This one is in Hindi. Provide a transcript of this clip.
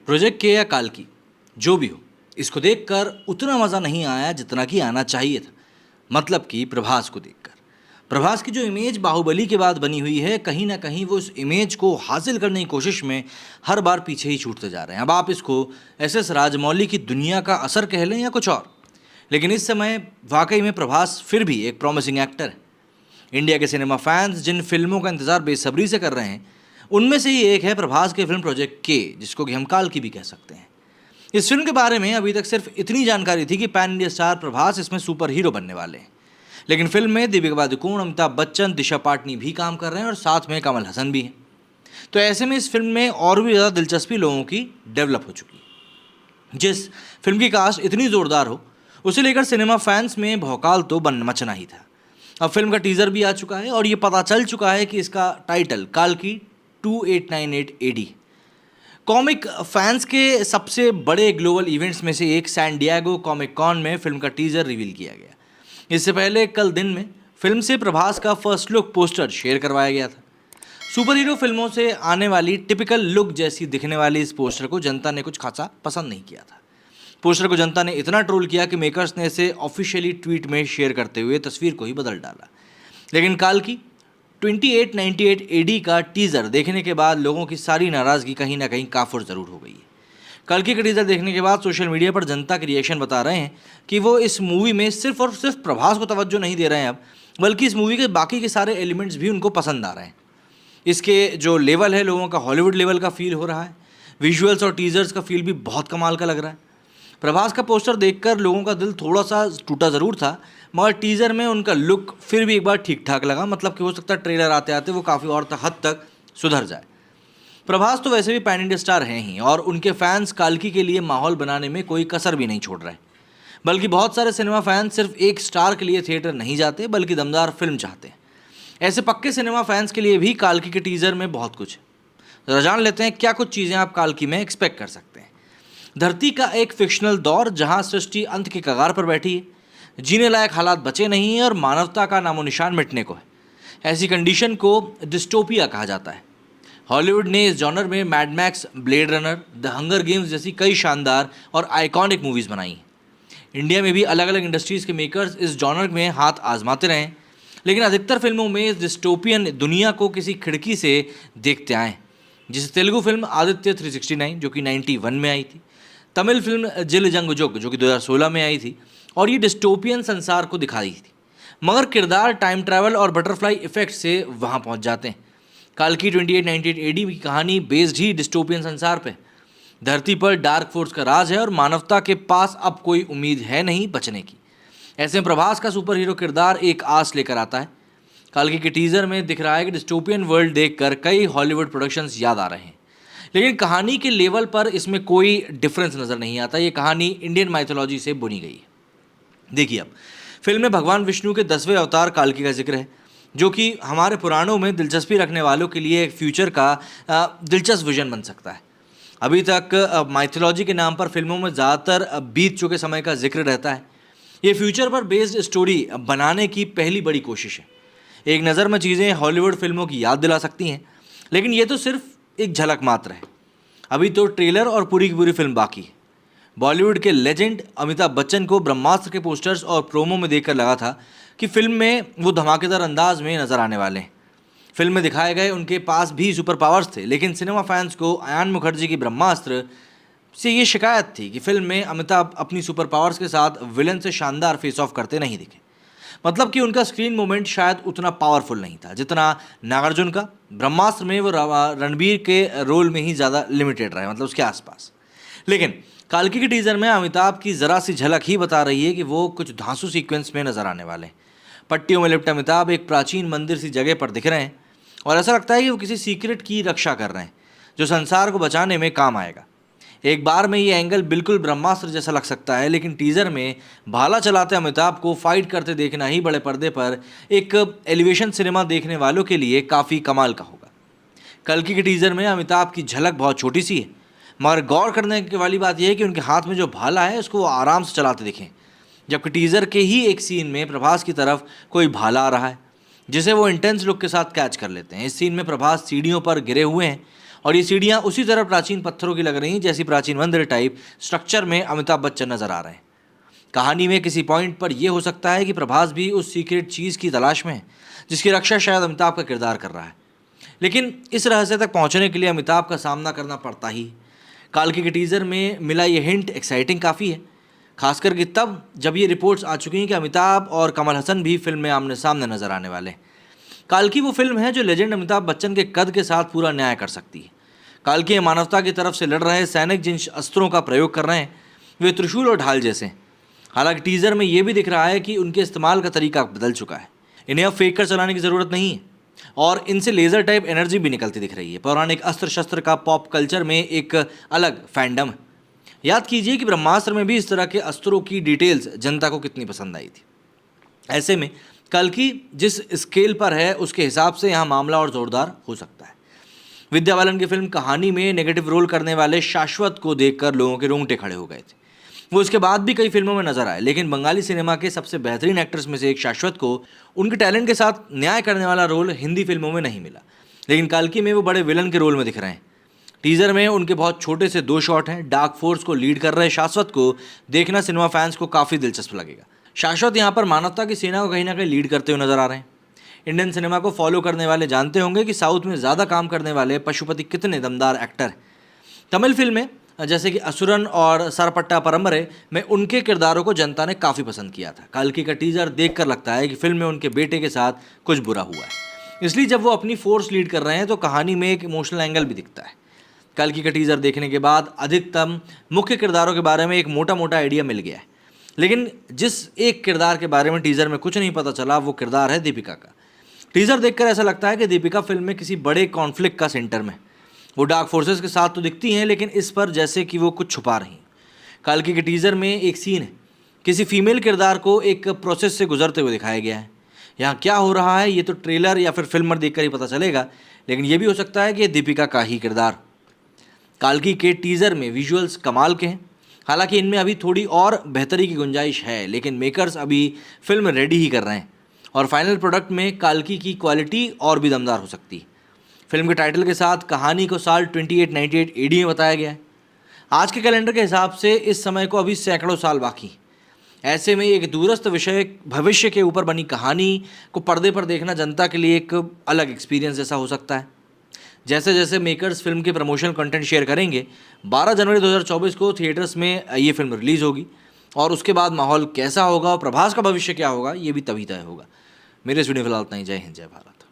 प्रोजेक्ट के या काल्की जो भी हो, इसको देखकर उतना मज़ा नहीं आया जितना कि आना चाहिए था। मतलब कि प्रभास को देखकर। प्रभास की जो इमेज बाहुबली के बाद बनी हुई है, कहीं ना कहीं वो उस इमेज को हासिल करने की कोशिश में हर बार पीछे ही छूटते जा रहे हैं। अब आप इसको एस राजमौली की दुनिया का असर कह लें या कुछ और, लेकिन इस समय वाकई में प्रभास फिर भी एक प्रॉमिसिंग एक्टर है। इंडिया के सिनेमा फैंस जिन फिल्मों का इंतजार बेसब्री से कर रहे हैं, उनमें से ही एक है प्रभास की फिल्म प्रोजेक्ट के, जिसको कि हम काल्की भी कह सकते हैं। इस फिल्म के बारे में अभी तक सिर्फ इतनी जानकारी थी कि पैन इंडिया स्टार प्रभास इसमें सुपर हीरो बनने वाले हैं। लेकिन फिल्म में दीपिका पादुकोण, अमिताभ बच्चन, दिशा पाटनी भी काम कर रहे हैं और साथ में कमल हसन भी हैं। तो ऐसे में इस फिल्म में और भी ज़्यादा दिलचस्पी लोगों की डेवलप हो चुकी है। जिस फिल्म की कास्ट इतनी ज़ोरदार हो, उसे लेकर सिनेमा फैंस में भौकाल तो मचना ही था। अब फिल्म का टीज़र भी आ चुका है और ये पता चल चुका है कि इसका टाइटल काल्की 2898 AD। कॉमिक फैंस के सबसे बड़े ग्लोबल इवेंट्स में से एक सैन डिएगो कॉमिक कॉन में फिल्म का टीज़र रिवील किया गया। इससे पहले कल दिन में फिल्म से प्रभास का फर्स्ट लुक पोस्टर शेयर करवाया गया था। सुपर हीरो फिल्मों से आने वाली टिपिकल लुक जैसी दिखने वाली इस पोस्टर को जनता ने कुछ खासा पसंद नहीं किया था। पोस्टर को जनता ने इतना ट्रोल किया कि मेकर्स ने इसे ऑफिशियली ट्वीट में शेयर करते हुए तस्वीर को ही बदल डाला। लेकिन काल्की 2898 AD का टीज़र देखने के बाद लोगों की सारी नाराज़गी कहीं ना कहीं काफुर ज़रूर हो गई है। काल्की का टीज़र देखने के बाद सोशल मीडिया पर जनता के रिएक्शन बता रहे हैं कि वो इस मूवी में सिर्फ और सिर्फ प्रभास को तवज्जो नहीं दे रहे हैं अब, बल्कि इस मूवी के बाकी के सारे एलिमेंट्स भी उनको पसंद आ रहे हैं। इसके जो लेवल है, लोगों का हॉलीवुड लेवल का फील हो रहा है। विजुअल्स और टीज़र्स का फील भी बहुत कमाल का लग रहा है। प्रभास का पोस्टर देखकर लोगों का दिल थोड़ा सा टूटा ज़रूर था, मगर टीज़र में उनका लुक फिर भी एक बार ठीक ठाक लगा। मतलब कि हो सकता है ट्रेलर आते आते वो काफ़ी और हद तक सुधर जाए। प्रभास तो वैसे भी पैन इंडिया स्टार हैं ही, और उनके फैंस काल्की के लिए माहौल बनाने में कोई कसर भी नहीं छोड़ रहे। बल्कि बहुत सारे सिनेमा फैंस सिर्फ एक स्टार के लिए थिएटर नहीं जाते, बल्कि दमदार फिल्म चाहते हैं। ऐसे पक्के सिनेमा फैंस के लिए भी काल्की के टीज़र में बहुत कुछ है। ज़रा जान लेते हैं क्या कुछ चीज़ें आप काल्की में एक्सपेक्ट कर सकते हैं। धरती का एक फिक्शनल दौर जहां सृष्टि अंत के कगार पर बैठी है, जीने लायक हालात बचे नहीं हैं और मानवता का नामो निशान मिटने को है। ऐसी कंडीशन को डिस्टोपिया कहा जाता है। हॉलीवुड ने इस जॉनर में mad max, blade runner, the hunger games जैसी कई शानदार और आइकॉनिक मूवीज़ बनाई हैं। इंडिया में भी अलग अलग इंडस्ट्रीज़ के मेकर्स इस जॉनर में हाथ आजमाते रहे हैं, लेकिन अधिकतर फिल्मों में इस डिस्टोपियन दुनिया को किसी खिड़की से देखते आए। जैसे तेलुगु फिल्म आदित्य 369 जो कि 91 में आई थी, तमिल फिल्म जिल जंग जुग जो कि 2016 में आई थी, और ये डिस्टोपियन संसार को दिखा रही थी। मगर किरदार टाइम ट्रैवल और बटरफ्लाई इफेक्ट से वहाँ पहुँच जाते हैं। काल्की 2898 AD की कहानी बेस्ड ही डिस्टोपियन संसार पे। धरती पर डार्क फोर्स का राज है और मानवता के पास अब कोई उम्मीद है नहीं बचने की। ऐसे में प्रभास का सुपर हीरो किरदार एक आस लेकर आता है। काल्की के टीज़र में दिख रहा है कि डिस्टोपियन वर्ल्ड देखकर कई हॉलीवुड प्रोडक्शंस याद आ रहे हैं, लेकिन कहानी के लेवल पर इसमें कोई डिफरेंस नज़र नहीं आता। ये कहानी इंडियन माइथोलॉजी से बुनी गई है। देखिए, अब फिल्म में भगवान विष्णु के 10वें अवतार काल्की का जिक्र है, जो कि हमारे पुराणों में दिलचस्पी रखने वालों के लिए एक फ्यूचर का दिलचस्प विजन बन सकता है। अभी तक माइथोलॉजी के नाम पर फिल्मों में ज़्यादातर बीत चुके समय का जिक्र रहता है। ये फ्यूचर पर बेस्ड स्टोरी बनाने की पहली बड़ी कोशिश है। एक नज़र में चीज़ें हॉलीवुड फिल्मों की याद दिला सकती हैं, लेकिन ये तो सिर्फ एक झलक मात्र है। अभी तो ट्रेलर और पूरी की पूरी फिल्म बाकी है। बॉलीवुड के लेजेंड अमिताभ बच्चन को ब्रह्मास्त्र के पोस्टर्स और प्रोमो में देखकर लगा था कि फिल्म में वो धमाकेदार अंदाज में नज़र आने वाले हैं। फिल्म में दिखाए गए उनके पास भी सुपर पावर्स थे, लेकिन सिनेमा फैंस को अयान मुखर्जी की ब्रह्मास्त्र से ये शिकायत थी कि फिल्म में अमिताभ अपनी सुपर पावर्स के साथ विलन से शानदार फेस ऑफ करते नहीं दिखे। मतलब कि उनका स्क्रीन मूवमेंट शायद उतना पावरफुल नहीं था जितना नागार्जुन का। ब्रह्मास्त्र में वो रणबीर के रोल में ही ज़्यादा लिमिटेड रहे, मतलब उसके आसपास। लेकिन काल्की के टीज़र में अमिताभ की ज़रा सी झलक ही बता रही है कि वो कुछ धांसू सीक्वेंस में नज़र आने वाले हैं। पट्टियों में लिपटे अमिताभ एक प्राचीन मंदिर सी जगह पर दिख रहे हैं और ऐसा लगता है कि वो किसी सीक्रेट की रक्षा कर रहे हैं जो संसार को बचाने में काम आएगा। एक बार में ये एंगल बिल्कुल ब्रह्मास्त्र जैसा लग सकता है, लेकिन टीज़र में भाला चलाते अमिताभ को फाइट करते देखना ही बड़े पर्दे पर एक एलिवेशन सिनेमा देखने वालों के लिए काफ़ी कमाल का होगा। काल्की के टीज़र में अमिताभ की झलक बहुत छोटी सी है, मगर गौर करने की वाली बात यह है कि उनके हाथ में जो भाला है उसको वो आराम से चलाते दिखें, जबकि टीज़र के ही एक सीन में प्रभास की तरफ कोई भाला आ रहा है जिसे वो इंटेंस लुक के साथ कैच कर लेते हैं। इस सीन में प्रभास सीढ़ियों पर गिरे हुए हैं और ये सीढ़ियाँ उसी तरह प्राचीन पत्थरों की लग रही हैं जैसी प्राचीन मंदिर टाइप स्ट्रक्चर में अमिताभ बच्चन नजर आ रहे हैं। कहानी में किसी पॉइंट पर यह हो सकता है कि प्रभास भी उस सीक्रेट चीज़ की तलाश में है जिसकी रक्षा शायद अमिताभ का किरदार कर रहा है, लेकिन इस रहस्य तक पहुंचने के लिए अमिताभ का सामना करना पड़ता ही। काल्की के टीज़र में मिला ये हिंट एक्साइटिंग काफ़ी है, खासकर कि तब जब ये रिपोर्ट्स आ चुकी हैं कि अमिताभ और कमल हसन भी फिल्म में आमने सामने नजर आने वाले हैं। काल्की वो फिल्म है जो लेजेंड अमिताभ बच्चन के कद के साथ पूरा न्याय कर सकती है। काल्की मानवता की तरफ से लड़ रहे सैनिक जिन अस्त्रों का प्रयोग कर रहे हैं वे त्रिशूल और ढाल जैसे हैं। हालांकि टीज़र में ये भी दिख रहा है कि उनके इस्तेमाल का तरीका बदल चुका है, इन्हें अब फेंक कर चलाने की ज़रूरत नहीं है और इनसे लेज़र टाइप एनर्जी भी निकलती दिख रही है। पौराणिक अस्त्र शस्त्र का पॉप कल्चर में एक अलग फैंडम है। याद कीजिए कि ब्रह्मास्त्र में भी इस तरह के अस्त्रों की डिटेल्स जनता को कितनी पसंद आई थी। ऐसे में कल्कि जिस स्केल पर है उसके हिसाब से यहाँ मामला और ज़ोरदार हो सकता है। विद्या बालन की फिल्म कहानी में नेगेटिव रोल करने वाले शाश्वत को देखकर लोगों के रोंगटे खड़े हो गए थे। वो इसके बाद भी कई फिल्मों में नजर आए, लेकिन बंगाली सिनेमा के सबसे बेहतरीन एक्टर्स में से एक शाश्वत को उनके टैलेंट के साथ न्याय करने वाला रोल हिंदी फिल्मों में नहीं मिला, लेकिन कल्कि में वो बड़े विलन के रोल में दिख रहे हैं। टीज़र में उनके बहुत छोटे से 2 शॉट हैं। डार्क फोर्स को लीड कर रहे शाश्वत को देखना सिनेमा फैंस को काफ़ी दिलचस्प लगेगा। शाश्वत यहाँ पर मानवता की सेना को कहीं ना कहीं लीड करते हुए नजर आ रहे हैं। इंडियन सिनेमा को फॉलो करने वाले जानते होंगे कि साउथ में ज़्यादा काम करने वाले पशुपति कितने दमदार एक्टर हैं। तमिल फिल्में जैसे कि असुरन और सरपट्टा परम्बरे में उनके किरदारों को जनता ने काफ़ी पसंद किया था। कल्कि का टीज़र देखकर लगता है कि फिल्म में उनके बेटे के साथ कुछ बुरा हुआ है, इसलिए जब वो अपनी फोर्स लीड कर रहे हैं तो कहानी में एक इमोशनल एंगल भी दिखता है। कल्कि का टीज़र देखने के बाद अधिकतम मुख्य किरदारों के बारे में एक मोटा मोटा आइडिया मिल गया है, लेकिन जिस एक किरदार के बारे में टीज़र में कुछ नहीं पता चला वो किरदार है दीपिका का। टीज़र देखकर ऐसा लगता है कि दीपिका फिल्म में किसी बड़े कॉन्फ्लिक्ट का सेंटर में। वो डार्क फोर्सेस के साथ तो दिखती हैं, लेकिन इस पर जैसे कि वो कुछ छुपा रही हैं। कल्कि के टीज़र में एक सीन है, किसी फीमेल किरदार को एक प्रोसेस से गुजरते हुए दिखाया गया है। यहाँ क्या हो रहा है ये तो ट्रेलर या फिर फिल्म देखकर ही पता चलेगा, लेकिन ये भी हो सकता है कि दीपिका का ही किरदार। कल्कि के टीज़र में विजुअल्स कमाल के हैं, हालांकि इनमें अभी थोड़ी और बेहतरी की गुंजाइश है, लेकिन मेकर्स अभी फिल्म रेडी ही कर रहे हैं और फाइनल प्रोडक्ट में कल्कि की क्वालिटी और भी दमदार हो सकती है। फिल्म के टाइटल के साथ कहानी को साल 2898 AD में बताया गया है। आज के कैलेंडर के हिसाब से इस समय को अभी सैकड़ों साल बाकी। ऐसे में एक दूरस्थ विषय भविष्य के ऊपर बनी कहानी को पर्दे पर देखना जनता के लिए एक अलग एक्सपीरियंस जैसा हो सकता है। जैसे जैसे मेकर्स फिल्म के प्रमोशनल कंटेंट शेयर करेंगे, 12 जनवरी 2024 को थिएटर्स में ये फिल्म रिलीज़ होगी और उसके बाद माहौल कैसा होगा और प्रभास का भविष्य क्या होगा ये भी तभी तय होगा। मेरे इस वीडियो फिलहाल इतना ही। जय हिंद, जय भारत।